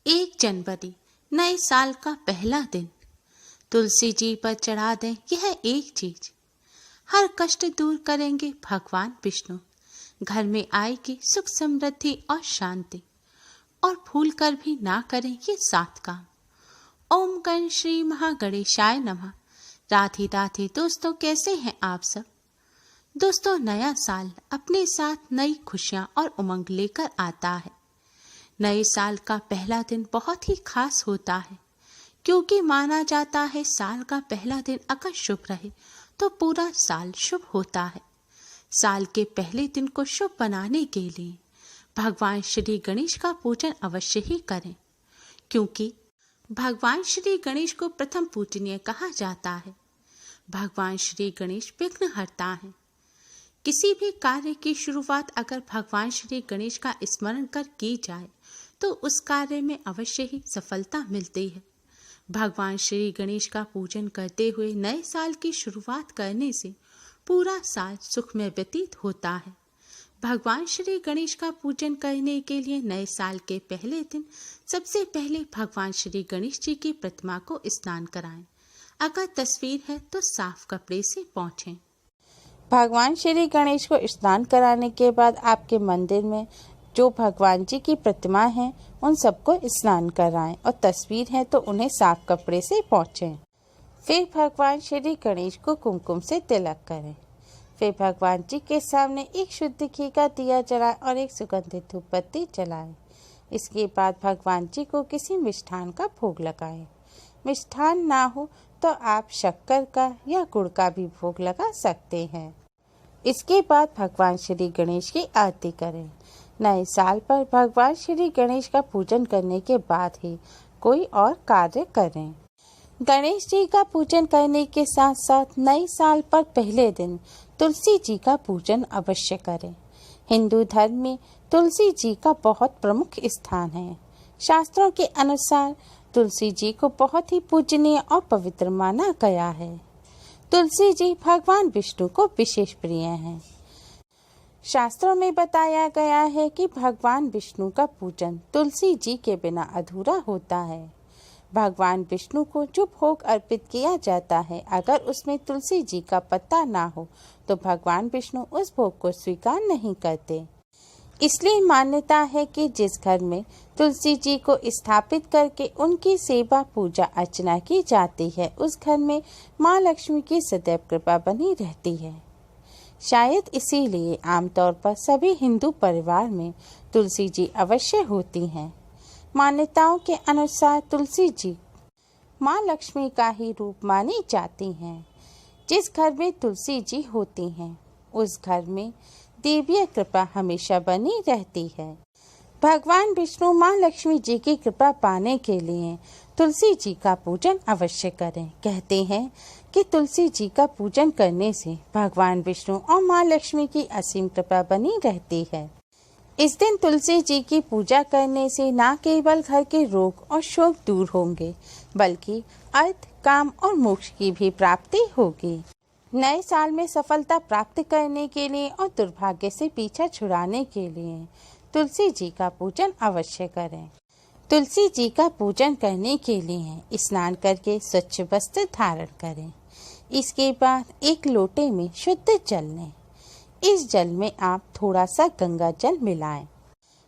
1 जनवरी नए साल का पहला दिन। तुलसी जी पर चढ़ा दें यह एक चीज, हर कष्ट दूर करेंगे भगवान विष्णु। घर में आएगी सुख समृद्धि और शांति, और भूल कर भी ना करें ये 7 काम। ओम गण श्री महागणेशाय नमः। राधे राधे दोस्तों, कैसे हैं आप सब? दोस्तों, नया साल अपने साथ नई खुशियां और उमंग लेकर आता है। नए साल का पहला दिन बहुत ही खास होता है, क्योंकि माना जाता है साल का पहला दिन अगर शुभ रहे तो पूरा साल शुभ होता है। साल के पहले दिन को शुभ बनाने के लिए भगवान श्री गणेश का पूजन अवश्य ही करें, क्योंकि भगवान श्री गणेश को प्रथम पूजनीय कहा जाता है। भगवान श्री गणेश विघ्नहर्ता हैं। किसी भी कार्य की शुरुआत अगर भगवान श्री गणेश का स्मरण कर की जाए तो उस कार्य में अवश्य ही सफलता मिलती है। भगवान श्री गणेश का पूजन करते हुए नए साल की शुरुआत करने से पूरा साल सुखमय व्यतीत होता है। भगवान श्री गणेश का पूजन करने के लिए नए साल के पहले दिन सबसे पहले भगवान श्री गणेश जी की प्रतिमा को स्नान कराएं। अगर तस्वीर है तो साफ कपड़े से पोंछें। भगवान श्री गणेश को स्नान कराने के बाद आपके मंदिर में जो भगवान जी की प्रतिमा है उन सबको स्नान कराएं, और तस्वीर है तो उन्हें साफ कपड़े से पोंछें। फिर भगवान श्री गणेश को कुमकुम से तिलक करें। फिर भगवान जी के सामने एक शुद्ध घी का दिया जलाएं और एक सुगंधित धूप बत्ती जलाएं। इसके बाद भगवान जी को किसी मिष्ठान का भोग लगाएं। मिष्ठान ना हो तो आप शक्कर का या गुड़ का भी भोग लगा सकते हैं। इसके बाद भगवान श्री गणेश की आरती करें। नए साल पर भगवान श्री गणेश का पूजन करने के बाद ही कोई और कार्य करें। गणेश जी का पूजन करने के साथ साथ नए साल पर पहले दिन तुलसी जी का पूजन अवश्य करें। हिंदू धर्म में तुलसी जी का बहुत प्रमुख स्थान है। शास्त्रों के अनुसार तुलसी जी को बहुत ही पूजनीय और पवित्र माना गया है। तुलसी जी भगवान विष्णु को विशेष प्रिय हैं। शास्त्रों में बताया गया है कि भगवान विष्णु का पूजन तुलसी जी के बिना अधूरा होता है। भगवान विष्णु को जो भोग अर्पित किया जाता है, अगर उसमें तुलसी जी का पत्ता ना हो तो भगवान विष्णु उस भोग को स्वीकार नहीं करते। इसलिए मान्यता है कि जिस घर में तुलसी जी को स्थापित करके उनकी सेवा पूजा अर्चना की जाती है, उस घर में माँ लक्ष्मी की सदैव कृपा बनी रहती है। शायद इसीलिए आमतौर पर सभी हिंदू परिवार में तुलसी जी अवश्य होती हैं। मान्यताओं के अनुसार तुलसी जी माँ लक्ष्मी का ही रूप मानी जाती हैं। जिस घर में तुलसी जी होती हैं, उस घर में देवीय कृपा हमेशा बनी रहती है। भगवान विष्णु माँ लक्ष्मी जी की कृपा पाने के लिए तुलसी जी का पूजन अवश्य करें। कहते हैं कि तुलसी जी का पूजन करने से भगवान विष्णु और माँ लक्ष्मी की असीम कृपा बनी रहती है। इस दिन तुलसी जी की पूजा करने से न केवल घर के रोग और शोक दूर होंगे, बल्कि अर्थ, काम और मोक्ष की भी प्राप्ति होगी। नए साल में सफलता प्राप्त करने के लिए और दुर्भाग्य से पीछा छुड़ाने के लिए तुलसी जी का पूजन अवश्य करें। तुलसी जी का पूजन करने के लिए स्नान करके स्वच्छ वस्त्र धारण करें। इसके बाद एक लोटे में शुद्ध जल लें। इस जल में आप थोड़ा सा गंगा जल मिलाएं।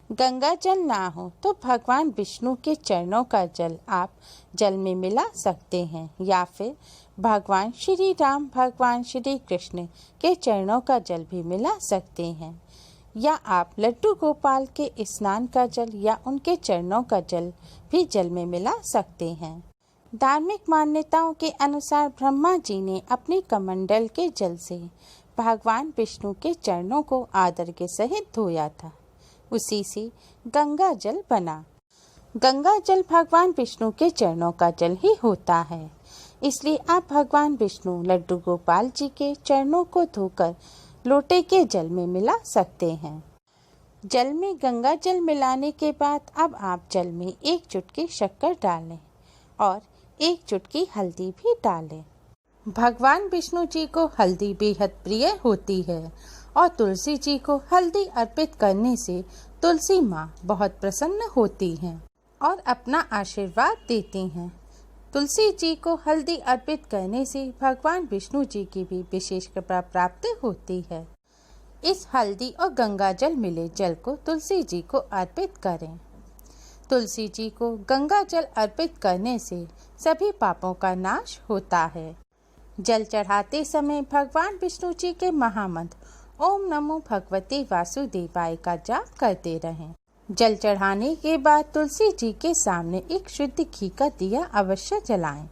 गंगा जल ना हो तो भगवान विष्णु के चरणों का जल आप जल में मिला सकते हैं, या फिर भगवान श्री राम, भगवान श्री कृष्ण के चरणों का जल भी मिला सकते हैं, या आप लड्डू गोपाल के स्नान का जल या उनके चरणों का जल भी जल में मिला सकते हैं। धार्मिक मान्यताओं के अनुसार ब्रह्मा जी ने अपने कमंडल के जल से भगवान विष्णु के चरणों को आदर के सहित धोया था। उसी से गंगा जल बना। गंगा जल भगवान विष्णु के चरणों का जल ही होता है। इसलिए आप भगवान विष्णु लड्डू गोपाल जी के चरणों को धोकर लोटे के जल में मिला सकते हैं। जल में गंगा जल मिलाने के बाद अब आप जल में 1 चुटकी शक्कर डालें और 1 चुटकी हल्दी भी डालें। भगवान विष्णु जी को हल्दी बेहद प्रिय होती है और तुलसी जी को हल्दी अर्पित करने से तुलसी माँ बहुत प्रसन्न होती हैं और अपना आशीर्वाद देती हैं। तुलसी जी को हल्दी अर्पित करने से भगवान विष्णु जी की भी विशेष कृपा प्राप्त होती है। इस हल्दी और गंगा जल मिले जल को तुलसी जी को अर्पित करें। तुलसी जी को गंगा जल अर्पित करने से सभी पापों का नाश होता है। जल चढ़ाते समय भगवान विष्णु जी के महामंत्र ओम नमो भगवते वासुदेवाय का जाप करते रहें। जल चढ़ाने के बाद तुलसी जी के सामने एक शुद्ध घी का दिया अवश्य जलाएं।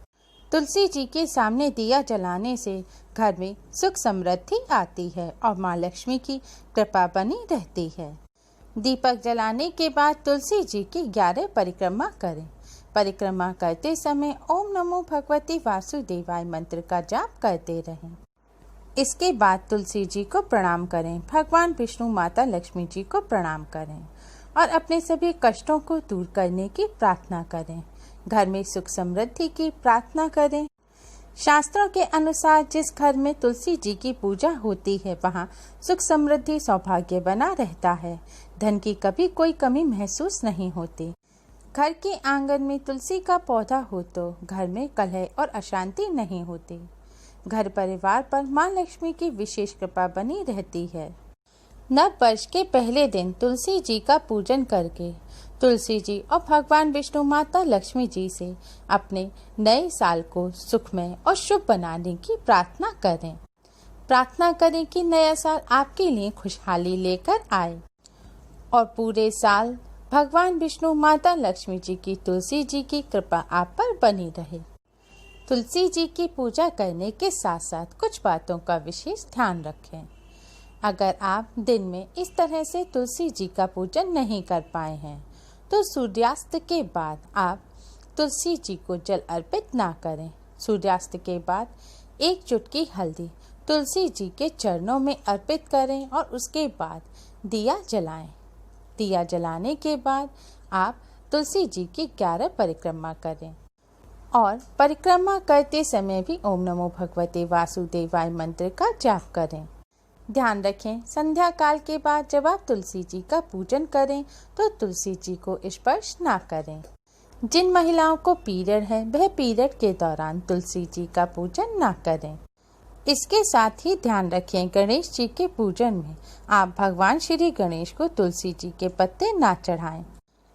तुलसी जी के सामने दिया जलाने से घर में सुख समृद्धि आती है और माँ लक्ष्मी की कृपा बनी रहती है। दीपक जलाने के बाद तुलसी जी की 11 परिक्रमा करें। परिक्रमा करते समय ओम नमो भगवते वासुदेवाय मंत्र का जाप करते रहें। इसके बाद तुलसी जी को प्रणाम करें, भगवान विष्णु माता लक्ष्मी जी को प्रणाम करें और अपने सभी कष्टों को दूर करने की प्रार्थना करें। घर में सुख समृद्धि की प्रार्थना करें। शास्त्रों के अनुसार जिस घर में तुलसी जी की पूजा होती है वहाँ सुख समृद्धि सौभाग्य बना रहता है। धन की कभी कोई कमी महसूस नहीं होती। घर के आंगन में तुलसी का पौधा हो तो घर में कलह और अशांति नहीं होती। घर परिवार पर माँ लक्ष्मी की विशेष कृपा बनी रहती है। नव वर्ष के पहले दिन तुलसी जी का पूजन करके तुलसी जी और भगवान विष्णु माता लक्ष्मी जी से अपने नए साल को सुखमय और शुभ बनाने की प्रार्थना करें। प्रार्थना करें कि नया साल आपके लिए खुशहाली लेकर आए और पूरे साल भगवान विष्णु माता लक्ष्मी जी की तुलसी जी की कृपा आप पर बनी रहे। तुलसी जी की पूजा करने के साथ साथ कुछ बातों का विशेष ध्यान रखें। अगर आप दिन में इस तरह से तुलसी जी का पूजन नहीं कर पाए हैं तो सूर्यास्त के बाद आप तुलसी जी को जल अर्पित ना करें। सूर्यास्त के बाद एक चुटकी हल्दी तुलसी जी के चरणों में अर्पित करें और उसके बाद दिया जलाएं। दिया जलाने के बाद आप तुलसी जी की 11 परिक्रमा करें और परिक्रमा करते समय भी ओम नमो भगवते वासुदेवाय मंत्र का जाप करें। ध्यान रखें, संध्या काल के बाद जब आप तुलसी जी का पूजन करें तो तुलसी जी को स्पर्श ना करें। जिन महिलाओं को पीरियड है वह पीरियड के दौरान तुलसी जी का पूजन ना करें। इसके साथ ही ध्यान रखें, गणेश जी के पूजन में आप भगवान श्री गणेश को तुलसी जी के पत्ते ना चढ़ाएं।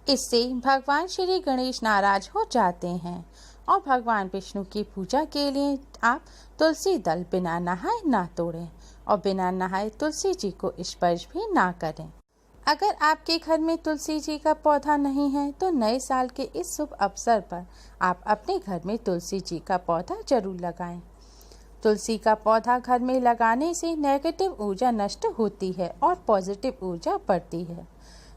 इससे भगवान श्री गणेश नाराज हो जाते हैं और भगवान विष्णु की पूजा के लिए आप तुलसी दल बिना नहाए ना तोड़ें और बिना नहाए तुलसी जी को स्पर्श भी ना करें। अगर आपके घर में तुलसी जी का पौधा नहीं है तो नए साल के इस शुभ अवसर पर आप अपने घर में तुलसी जी का पौधा जरूर लगाएं। तुलसी का पौधा घर में लगाने से नेगेटिव ऊर्जा नष्ट होती है और पॉजिटिव ऊर्जा बढ़ती है।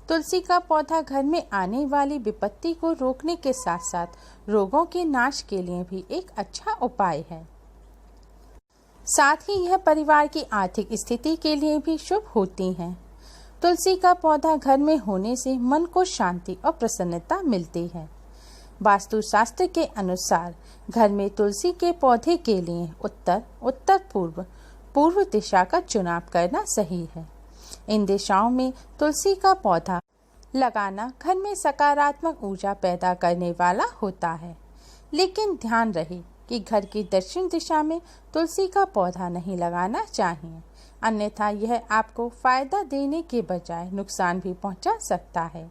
तुलसी का पौधा घर में आने वाली विपत्ति को रोकने के साथ साथ रोगों के नाश के लिए भी एक अच्छा उपाय है। साथ ही यह परिवार की आर्थिक स्थिति के लिए भी शुभ होती है। तुलसी का पौधा घर में होने से मन को शांति और प्रसन्नता मिलती है। वास्तुशास्त्र के अनुसार घर में तुलसी के पौधे के लिए उत्तर, उत्तर पूर्व, पूर्व दिशा का चुनाव करना सही है। इन दिशाओं में तुलसी का पौधा लगाना घर में सकारात्मक ऊर्जा पैदा करने वाला होता है। लेकिन ध्यान रहे कि घर की दक्षिण दिशा में तुलसी का पौधा नहीं लगाना चाहिए, अन्यथा यह आपको फायदा देने के बजाय नुकसान भी पहुंचा सकता है।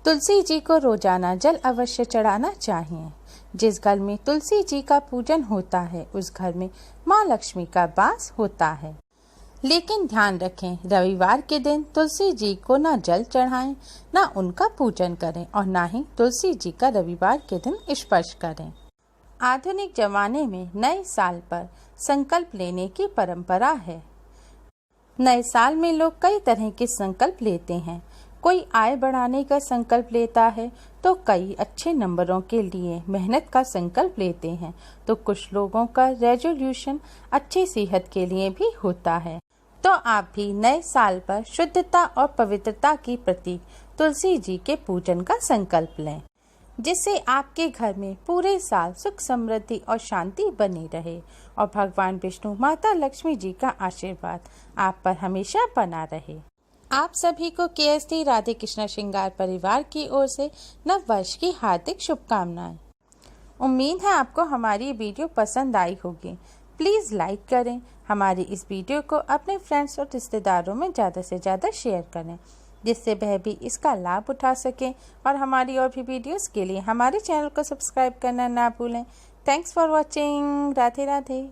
तुलसी जी को रोजाना जल अवश्य चढ़ाना चाहिए। जिस घर में तुलसी जी का पूजन होता है उस घर में माँ लक्ष्मी का वास होता है। लेकिन ध्यान रखें, रविवार के दिन तुलसी जी को ना जल चढ़ाएं, ना उनका पूजन करें और ना ही तुलसी जी का रविवार के दिन स्पर्श करें। आधुनिक जमाने में नए साल पर संकल्प लेने की परंपरा है। नए साल में लोग कई तरह के संकल्प लेते हैं। कोई आय बढ़ाने का संकल्प लेता है तो कई अच्छे नंबरों के लिए मेहनत का संकल्प लेते हैं, तो कुछ लोगों का रेजोल्यूशन अच्छी सेहत के लिए भी होता है। तो आप भी नए साल पर शुद्धता और पवित्रता की प्रतीक तुलसी जी के पूजन का संकल्प लें, जिससे आपके घर में पूरे साल सुख समृद्धि और शांति बनी रहे और भगवान विष्णु माता लक्ष्मी जी का आशीर्वाद आप पर हमेशा बना रहे। आप सभी को KST राधे कृष्णा श्रृंगार परिवार की ओर से नव वर्ष की हार्दिक शुभकामनाएं। उम्मीद है आपको हमारी वीडियो पसंद आई होगी। प्लीज़ लाइक करें, हमारी इस वीडियो को अपने फ्रेंड्स और रिश्तेदारों में ज़्यादा से ज़्यादा शेयर करें, जिससे वह भी इसका लाभ उठा सकें। और हमारी और भी वीडियोस के लिए हमारे चैनल को सब्सक्राइब करना ना भूलें। Thanks for watching. Radhe Radhe.